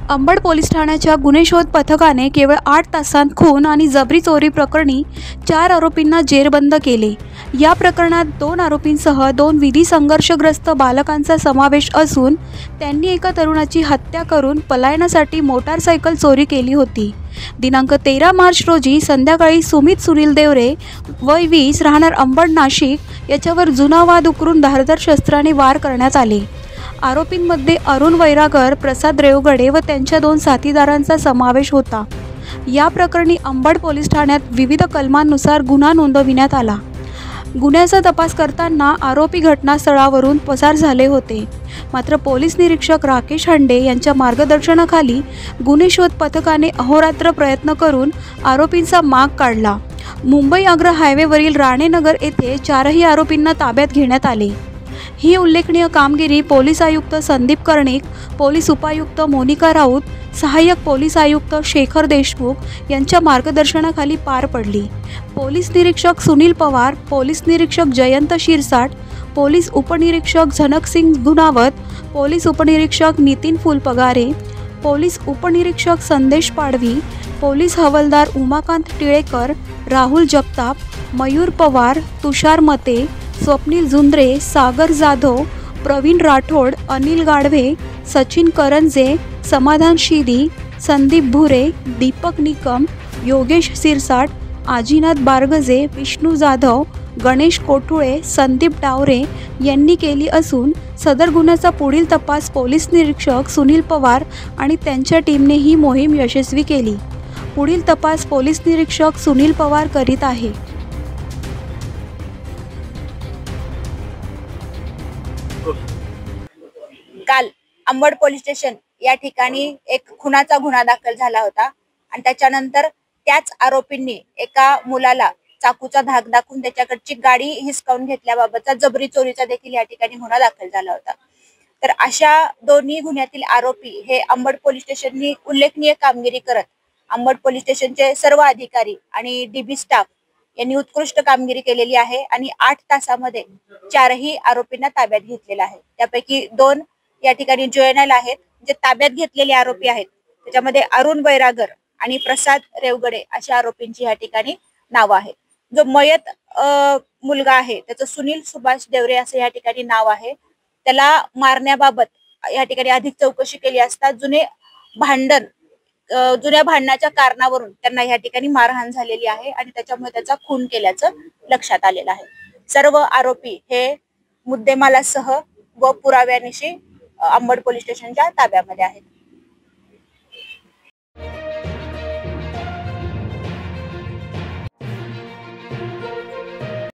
Ambad police ठाण्याच्या गुन्हे शोध पथकाने केवळ 8 तासांत खून आणि जबरी चोरी प्रकरणी 4 आरोपींना जेरबंद केले। या प्रकरणात 2 आरोपींसह 2 विधी संघर्षग्रस्त बालकांचा समावेश असून त्यांनी एका तरुणाची हत्या करून पलायनासाठी मोटारसायकल चोरी केली होती। दिनांक 13 मार्च रोजी संध्याकाळी सुमित सुनील देवरे वय 20 राहणार अंबड नाशिक याच्यावर जुना वाद उकरून धारदार शस्त्राने वार करण्यात आले। आरोपींमध्ये अरुण वैरागर, प्रसाद रेवगडे व त्यांच्या 2 साथीदारांचा समावेश होता। या प्रकरणी अंबड पोलीस ठाण्यात विविध कलमांनुसार गुन्हा नोंदविण्यात आला। गुन्ह्याचा तपास करताना आरोपी घटनास्थळावरून पसार झाले होते। मात्र पोलीस निरीक्षक राकेश हंडे यांच्या मार्गदर्शनाखाली गुन्हे शोध पथकाने अहोरात्र प्रयत्न करून आरोपींचा माग काढला। मुंबई आग्रा हायवेवरील राणेनगर येथे 4ही आरोपींना ताब्यात घेण्यात आले। ही उल्लेखनीय कामगिरी पोलीस आयुक्त संदीप कर्णिक, पोलीस उपायुक्त मोनिका राऊत, सहाय्यक पोलीस आयुक्त शेखर देशमुख यांच्या मार्गदर्शनाखाली पार पडली। पोलीस निरीक्षक सुनील पवार, पोलीस निरीक्षक जयंत शिरसाट, पोलीस उपनिरीक्षक झनकसिंग गुनावत, पोलीस उपनिरीक्षक नितीन फुलपगारे, पोलीस उपनिरीक्षक संदेश पाडवी, पोलीस हवालदार उमाकांत टिळेकर, राहुल जगताप, मयूर पवार, तुषार मते, स्वप्नील झुंद्रे, सागर जाधव, प्रवीण राठोड, अनिल गाढवे, सचिन करंजे, समाधान शिदी, संदीप भुरे, दीपक निकम, योगेश सिरसाट, आजीनाथ बारगजे, विष्णू जाधव, गणेश कोठुळे, संदीप डावरे यांनी केली असून सदर गुन्ह्याचा पुढील तपास पोलीस निरीक्षक सुनील पवार आणि त्यांच्या टीमने ही मोहीम यशस्वी केली। पुढील तपास पोलीस निरीक्षक सुनील पवार करीत आहे। काल अंबड पोलीस स्टेशन या ठिकाणी एक खुनाचा गुन्हा दाखल झाला होता आणि त्याच्यानंतर त्याच आरोपींनी एका मुलाला चाकूचा धाक दाखवून त्याच्याकडची गाडी हिसकावून घेतल्याबाबतचा जबरी चोरीचा देखील या ठिकाणी गुन्हा दाखल झाला होता। तर अशा दोन्ही गुन्ह्यातील आरोपी हे अंबड पोलीस स्टेशननी उल्लेखनीय कामगिरी करत अंबड पोलीस स्टेशनचे सर्व अधिकारी आणि डीबी स्टाफ यांनी उत्कृष्ट कामगिरी केलेली आहे आणि 8 तासामध्ये 4ही आरोपींना ताब्यात घेतलेला आहे। त्यापैकी 2 या ठिकाणी जुएनाइल आहेत, जे ताब्यात घेतलेले आरोपी आहेत त्याच्यामध्ये अरुण वैरागर आणि प्रसाद रेवगडे अशा आरोपींची या ठिकाणी नाव आहेत। जो मयत मुलगा आहे त्याचं सुनील सुभाष देवरे असं या ठिकाणी नाव आहे। त्याला मारण्याबाबत या ठिकाणी अधिक चौकशी केली असता जुन्या भांडणाच्या कारणावरून त्यांना या ठिकाणी मारहाण झालेली आहे आणि त्याच्यामुळे त्याचा खून केल्याचं लक्षात आलेलं आहे। सर्व आरोपी हे मुद्देमालासह व पुराव्यानिशी अंबड पोलीस स्टेशनच्या ताब्यामध्ये आहेत।